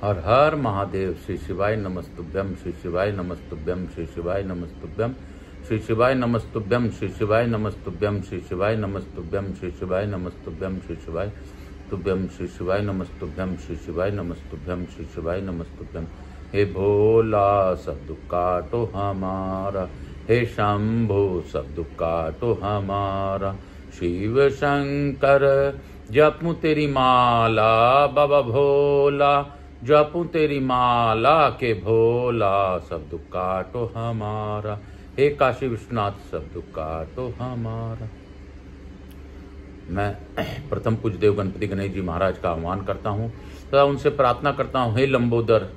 हर हर महादेव। श्री शिवाय नमस्तुभ्यम, श्री शिवाय नमस्तुभ्यम, श्री शिवाय नमस्तुभ्यम, श्री शिवाय नमस्तुभ्यम, श्री शिवाय नमस्तुभ्यम, श्री शिवाय नमस्तुभ्यम, श्री शिवाय नमस्तुभ्यम, श्री शिवाय तुभ्यम, श्री शिवाय नमस्तुभ्यम, श्री शिवाय नमस्तुभ्यम, श्री शिवाय नमस्तुभ्यम। हे भोला सब दुख काटो हमारा, हे शंभो सब दुख काटो हमारा। शिव शंकर जपूं तेरी माला, बाबा भोला जपूं तेरी माला के भोला, सब दुख काटो हमारा। हे काशी विश्वनाथ सब दुख काटो हमारा। मैं प्रथम पूज्य देव गणपति गणेश जी महाराज का आह्वान करता हूँ तथा उनसे प्रार्थना करता हूँ, हे लंबोदर,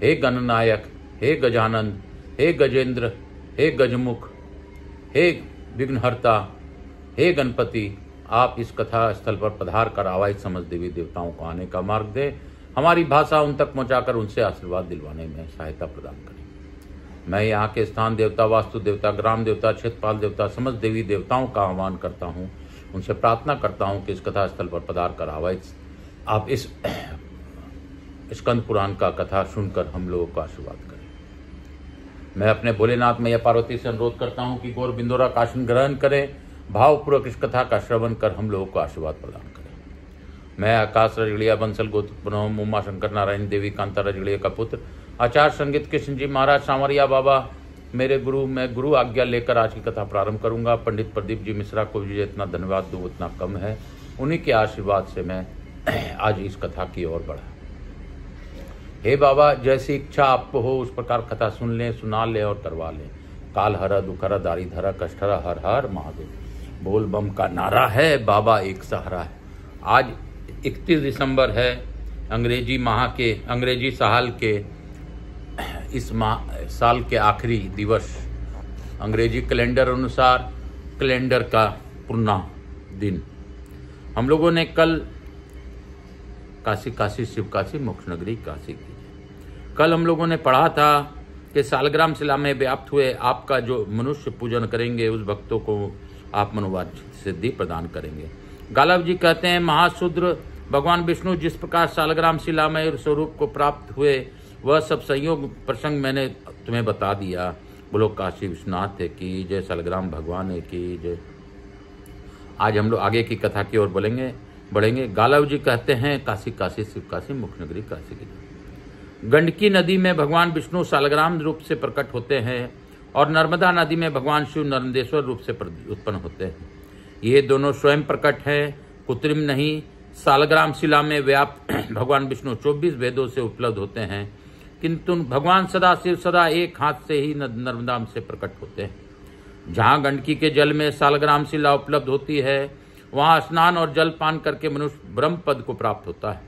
हे गणनायक, हे गजानन, हे गजेंद्र, हे गजमुख, हे विघ्नहर्ता, हे गणपति, आप इस कथा स्थल पर पधार कर आवाहित समस्त देवी देवताओं को आने का मार्ग दें। हमारी भाषा उन तक पहुंचाकर उनसे आशीर्वाद दिलवाने में सहायता प्रदान करें। मैं यहाँ के स्थान देवता, वास्तु देवता, ग्राम देवता, क्षेत्रपाल देवता, समस्त देवी देवताओं का आह्वान करता हूँ, उनसे प्रार्थना करता हूँ कि इस कथा स्थल पर पधार कर आवाहित आप इस स्कंद पुराण का कथा सुनकर हम लोगों को आशीर्वाद करें। मैं अपने भोलेनाथ मैया पार्वती से अनुरोध करता हूँ कि गौर बिंदोरा का आसन ग्रहण करें, भावपूर्वक इस कथा का श्रवण कर हम लोगों को आशीर्वाद प्रदान करें। मैं आकाश रजड़िया बंसल गोत्र उमा शंकर नारायण देवी कांता रजड़िया का पुत्र आचार्य संगीत कृष्ण जी महाराज सांवरिया बाबा मेरे गुरु, मैं गुरु आज्ञा लेकर आज की कथा प्रारंभ करूंगा। पंडित प्रदीप जी मिश्रा को भी जितना धन्यवाद दूं उतना कम है। उन्हीं के आशीर्वाद से मैं आज इस कथा की ओर बढ़ा। हे बाबा, जैसी इच्छा आपको हो उस प्रकार कथा सुन लें, सुना लें और करवा लें। काल हरा दुखहरा दारी धरा कष्टहरा हर हर महादेव। बोल बम का नारा है, बाबा एक सहारा है। आज 31 दिसंबर है, अंग्रेजी साल के इस साल के आखिरी दिवस, अंग्रेजी कैलेंडर अनुसार कैलेंडर का पूर्णा दिन। हम लोगों ने कल काशी शिव काशी मोक्ष नगरी काशी की। कल हम लोगों ने पढ़ा था कि सालग्राम शिला में व्याप्त हुए आपका जो मनुष्य पूजन करेंगे उस भक्तों को आप मनोवांछित सिद्धि प्रदान करेंगे। गालव जी कहते हैं, महाशूद्र भगवान विष्णु जिस प्रकार सालग्राम शिला में स्वरूप को प्राप्त हुए वह सब संयोग प्रसंग मैंने तुम्हें बता दिया। बोलो काशी विश्वनाथ है की जय, सालग्राम भगवान है की जय। आज हम लोग आगे की कथा की ओर बढ़ेंगे। गालव जी कहते हैं, काशी शिव काशी मोक्ष नगरी काशी की जय। गंडकी नदी में भगवान विष्णु सालग्राम रूप से प्रकट होते हैं और नर्मदा नदी में भगवान शिव नर्मदेश्वर रूप से उत्पन्न होते हैं। ये दोनों स्वयं प्रकट हैं, कृत्रिम नहीं। सालग्राम शिला में व्याप्त भगवान विष्णु 24 वेदों से उपलब्ध होते हैं, किंतु भगवान सदाशिव सदा एक हाथ से ही नर्मदा से प्रकट होते हैं। जहाँ गंडकी के जल में सालग्राम शिला उपलब्ध होती है वहाँ स्नान और जल पान करके मनुष्य ब्रह्म पद को प्राप्त होता है।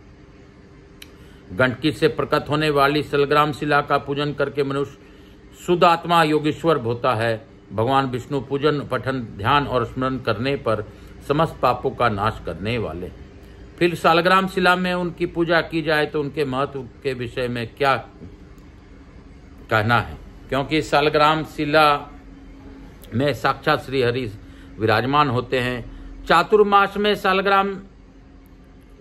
गंडकी से प्रकट होने वाली सालग्राम शिला का पूजन करके मनुष्य शुद्ध आत्मा योगेश्वर होता है। भगवान विष्णु पूजन पठन ध्यान और स्मरण करने पर समस्त पापों का नाश करने वाले। फिर सालग्राम शिला में उनकी पूजा की जाए तो उनके महत्व के विषय में क्या कहना है, क्योंकि सालग्राम शिला में साक्षात श्री हरि विराजमान होते हैं। चातुर्मास में सालग्राम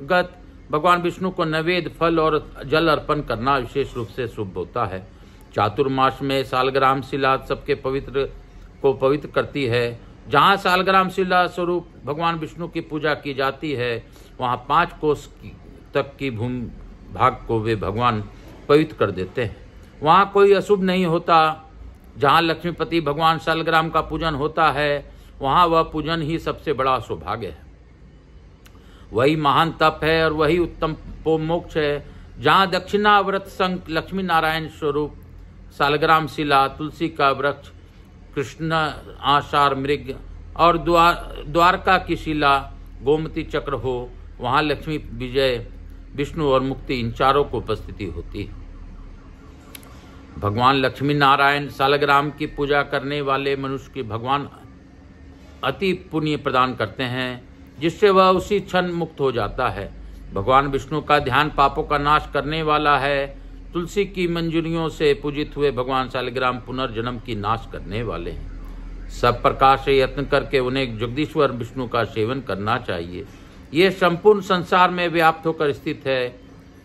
गत भगवान विष्णु को नैवेद्य फल और जल अर्पण करना विशेष रूप से शुभ होता है। चातुर्मास में सालग्राम शिला सबके को पवित्र करती है। जहाँ सालग्राम शिला स्वरूप भगवान विष्णु की पूजा की जाती है वहाँ 5 कोस तक की भूमि भाग को वे भगवान पवित्र कर देते हैं। वहाँ कोई अशुभ नहीं होता। जहाँ लक्ष्मीपति भगवान सालग्राम का पूजन होता है वहाँ वह पूजन ही सबसे बड़ा सौभाग्य है। वही महान तप है और वही उत्तम मोक्ष है। जहाँ दक्षिणाव्रत संग लक्ष्मी नारायण स्वरूप सालग्राम शिला, तुलसी का वृक्ष, कृष्ण आषाढ़ मृग और द्वारका की शिला, गोमती चक्र हो, वहाँ लक्ष्मी विजय विष्णु और मुक्ति इन चारों को उपस्थिति होती है। भगवान लक्ष्मी नारायण सालग्राम की पूजा करने वाले मनुष्य की भगवान अति पुण्य प्रदान करते हैं जिससे वह उसी क्षण मुक्त हो जाता है। भगवान विष्णु का ध्यान पापों का नाश करने वाला है। तुलसी की मंजूरियों से पूजित हुए भगवान सालग्राम पुनर्जन्म की नाश करने वाले हैं। सब प्रकार से यत्न करके उन्हें जगदीश्वर विष्णु का सेवन करना चाहिए। ये संपूर्ण संसार में व्याप्त होकर स्थित है।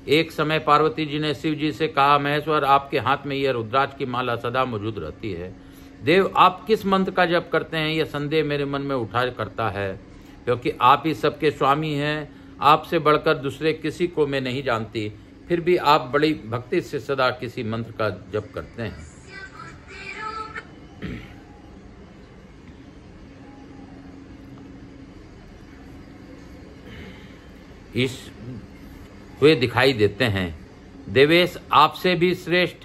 एक समय पार्वती जी ने शिव जी से कहा, महेश्वर आपके हाथ में यह रुद्राक्ष की माला सदा मौजूद रहती है। देव आप किस मंत्र का जप करते हैं, यह संदेह मेरे मन में उठा करता है, क्योंकि आप ही सबके स्वामी हैं। आपसे बढ़कर दूसरे किसी को मैं नहीं जानती, फिर भी आप बड़ी भक्ति से सदा किसी मंत्र का जप करते हैं। इस वे दिखाई देते हैं। देवेश आपसे भी श्रेष्ठ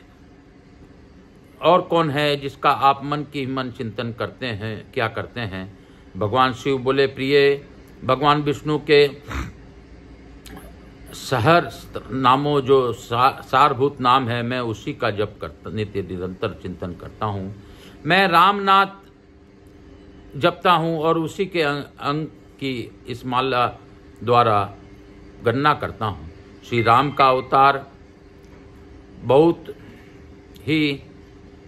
और कौन है जिसका आप मन की मन चिंतन करते हैं, क्या करते हैं? भगवान शिव बोले, प्रिय भगवान विष्णु के सहर नामों जो सारभूत नाम है, मैं उसी का जप करता नित्य निरंतर चिंतन करता हूँ। मैं रामनाथ जपता हूँ और उसी के अंग की इस माला द्वारा गणना करता हूँ। श्री राम का अवतार बहुत ही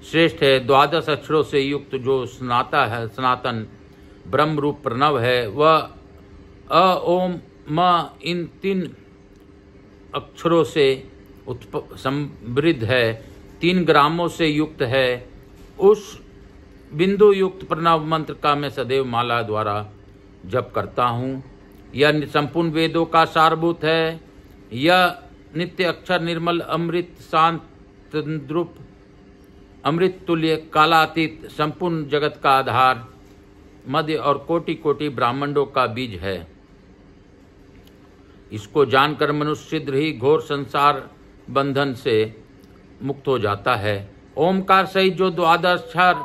श्रेष्ठ है। 12 अक्षरों से युक्त जो सनातन ब्रह्म रूप प्रणव है, वह अ ओम म इन 3 अक्षरों से समृद्ध है, 3 ग्रामों से युक्त है। उस बिंदु युक्त प्रणव मंत्र का मैं सदैव माला द्वारा जप करता हूँ। यह संपूर्ण वेदों का सारभूत है। यह नित्य अक्षर निर्मल अमृत शांत द्रुप अमृत तुल्य कालातीत संपूर्ण जगत का आधार मध्य और कोटि कोटि ब्राह्मणों का बीज है। इसको जानकर मनुष्य शीघ्र ही घोर संसार बंधन से मुक्त हो जाता है। ओमकार सहित जो 12 अक्षर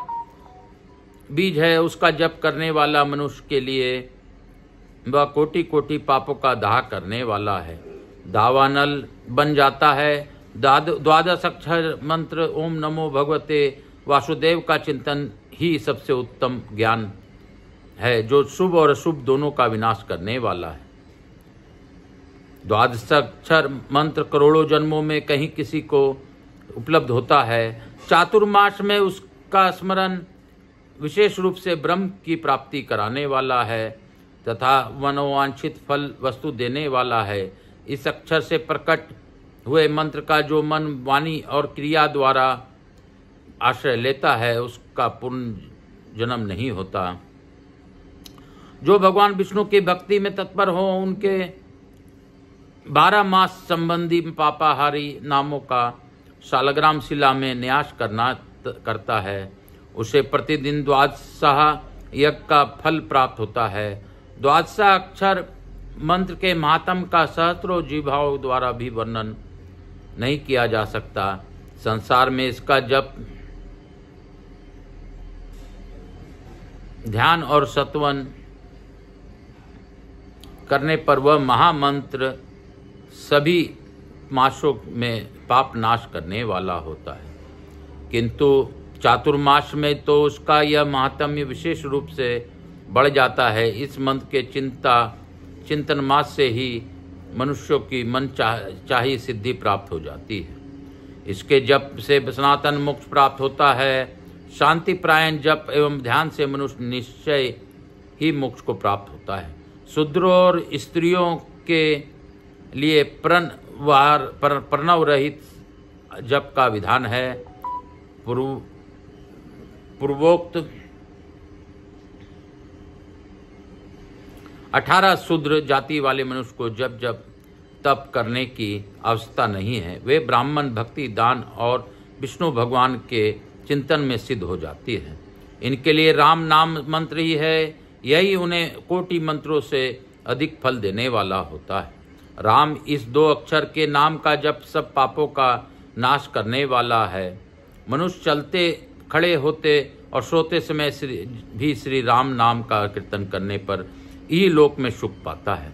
बीज है, उसका जप करने वाला मनुष्य के लिए वह कोटि कोटि पापों का दाह करने वाला है, दावानल बन जाता है। 12 अक्षर मंत्र ओम नमो भगवते वासुदेव का चिंतन ही सबसे उत्तम ज्ञान है, जो शुभ और अशुभ दोनों का विनाश करने वाला है। 12 अक्षर मंत्र करोड़ों जन्मों में कहीं किसी को उपलब्ध होता है। चातुर्मास में उसका स्मरण विशेष रूप से ब्रह्म की प्राप्ति कराने वाला है तथा मनोवांछित फल वस्तु देने वाला है। इस अक्षर से प्रकट हुए मंत्र का जो मन वाणी और क्रिया द्वारा आश्रय लेता है, उसका पुनर्जन्म नहीं होता। जो भगवान विष्णु की भक्ति में तत्पर हो, उनके 12 मास संबंधी पापाहारी नामों का शालग्राम शिला में न्यास करता है, उसे प्रतिदिन 12 यज्ञ का फल प्राप्त होता है। 12 अक्षर मंत्र के महात्म का सहस्त्रों जीवाओं द्वारा भी वर्णन नहीं किया जा सकता। संसार में इसका जप ध्यान और सत्वन करने पर वह महामंत्र सभी मासों में पाप नाश करने वाला होता है, किंतु चातुर्मास में तो उसका यह महात्म्य विशेष रूप से बढ़ जाता है। इस मंत्र के चिंतन मास से ही मनुष्यों की मन चाही सिद्धि प्राप्त हो जाती है। इसके जप से सनातन मोक्ष प्राप्त होता है। शांति प्रायण जप एवं ध्यान से मनुष्य निश्चय ही मोक्ष को प्राप्त होता है। शूद्रों और स्त्रियों के लिए प्रणव रहित जप का विधान है। पूर्वोक्त 18 शूद्र जाति वाले मनुष्य को जब जब तप करने की आवश्यकता नहीं है। वे ब्राह्मण भक्ति दान और विष्णु भगवान के चिंतन में सिद्ध हो जाती है। इनके लिए राम नाम मंत्र ही है, यही उन्हें कोटि मंत्रों से अधिक फल देने वाला होता है। राम इस 2 अक्षर के नाम का जप सब पापों का नाश करने वाला है। मनुष्य चलते खड़े होते और सोते समय भी श्री राम नाम का कीर्तन करने पर ही लोक में सुख पाता है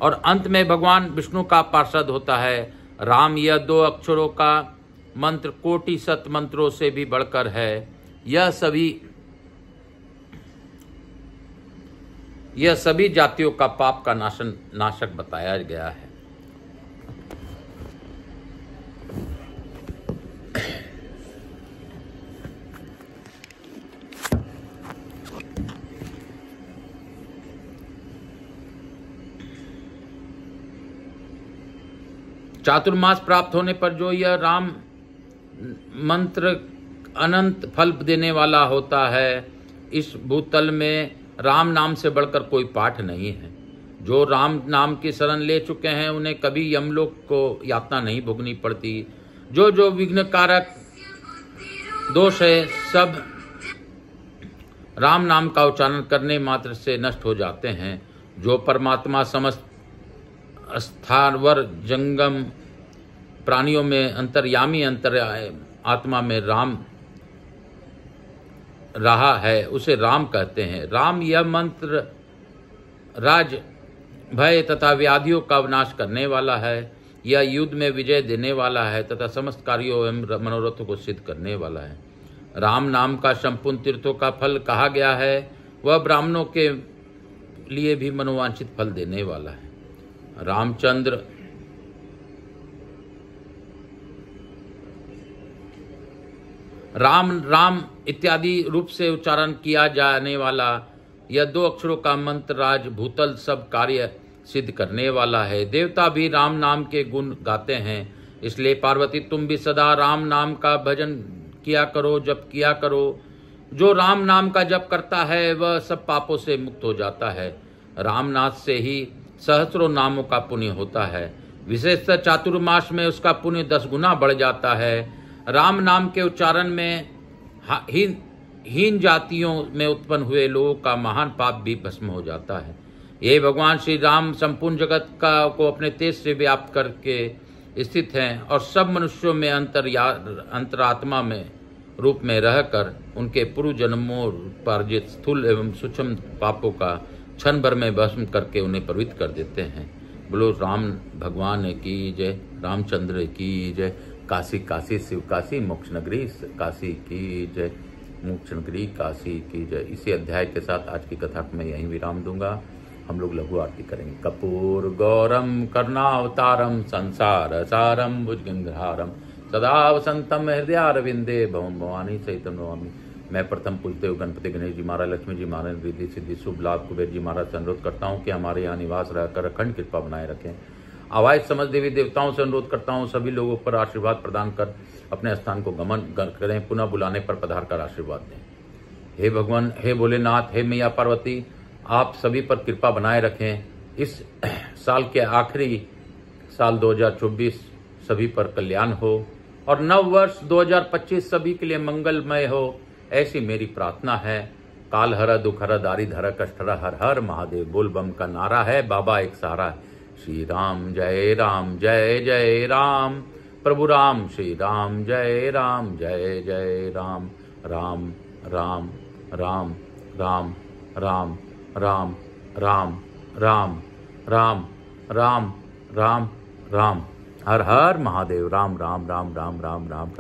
और अंत में भगवान विष्णु का पार्षद होता है। राम यह 2 अक्षरों का मंत्र कोटि सत मंत्रों से भी बढ़कर है। यह सभी जातियों का पाप का नाशक बताया गया है। चातुर्मास प्राप्त होने पर जो यह राम मंत्र अनंत फल देने वाला होता है, इस भूतल में राम नाम से बढ़कर कोई पाठ नहीं है। जो राम नाम की शरण ले चुके हैं उन्हें कभी यमलोक को यातना नहीं भोगनी पड़ती। जो जो विघ्न कारक दोष है सब राम नाम का उच्चारण करने मात्र से नष्ट हो जाते हैं। जो परमात्मा समस्त स्थावर जंगम प्राणियों में अंतर्यामी अंतर आत्मा में राम रहा है उसे राम कहते हैं। राम यह मंत्र राज भय तथा व्याधियों का विनाश करने वाला है। यह युद्ध में विजय देने वाला है तथा समस्त कार्यों एवं मनोरथों को सिद्ध करने वाला है। राम नाम का संपूर्ण तीर्थों का फल कहा गया है, वह ब्राह्मणों के लिए भी मनोवांछित फल देने वाला है। रामचंद्र राम राम इत्यादि रूप से उच्चारण किया जाने वाला यह 2 अक्षरों का मंत्र राज भूतल सब कार्य सिद्ध करने वाला है। देवता भी राम नाम के गुण गाते हैं, इसलिए पार्वती तुम भी सदा राम नाम का भजन किया करो, जप किया करो। जो राम नाम का जप करता है वह सब पापों से मुक्त हो जाता है। रामनाथ से ही सहस्रों नामों का पुण्य होता है। विशेषतः चातुर्मास में उसका पुण्य 10 गुना बढ़ जाता है। राम नाम के उच्चारण में हीन जातियों में उत्पन्न हुए लोगों का महान पाप भी भस्म हो जाता है। ये भगवान श्री राम संपूर्ण जगत को अपने तेज से व्याप्त करके स्थित हैं और सब मनुष्यों में अंतरात्मा में रूप में रहकर उनके पूर्व जन्मों पार्जित स्थूल एवं सूक्ष्म पापों का क्षण भर में भस्म करके उन्हें पवित्र कर देते हैं। बोलो राम भगवान की जय, रामचंद्र की जय। काशी काशी शिव काशी, मोक्ष नगरी काशी की जय, मोक्ष नगरी काशी की जय। इसी अध्याय के साथ आज की कथा को मैं यहीं विराम दूंगा। हम लोग लघु आरती करेंगे। कपूर गौरम करुणावतारम संसार सारम भुजगंधहारम सदा वसंतम हृदयारविंदे भवम भवानी सहितम नमामि। मैं प्रथम पूजते हुए गणपति गणेश जी महाराज, लक्ष्मी जी महाराज, रिद्धि सिद्धि शुभ लाभ कुबेर जी महाराज से अनुरोध करता हूँ कि हमारे यहाँ निवास रहकर अखंड कृपा बनाए रखें। आवाज समझ देवी देवताओं से अनुरोध करता हूँ सभी लोगों पर आशीर्वाद प्रदान कर अपने स्थान को गमन करें, पुनः बुलाने पर पधार कर आशीर्वाद दें। हे भगवान, हे भोलेनाथ, हे मैया पार्वती, आप सभी पर कृपा बनाए रखें। इस साल के आखिरी साल 2024 सभी पर कल्याण हो और नव वर्ष 2025 सभी के लिए मंगलमय हो, ऐसी मेरी प्रार्थना है। काल हर दुख हर दारिद हर कष्ट हर, हर हर महादेव बोल बम का नारा है, बाबा एक सहारा है। श्री राम जय राम जय जय राम, प्रभु राम श्री राम जय जय राम। राम राम राम राम राम राम राम राम राम राम राम राम, हर हर महादेव। राम राम राम राम राम राम।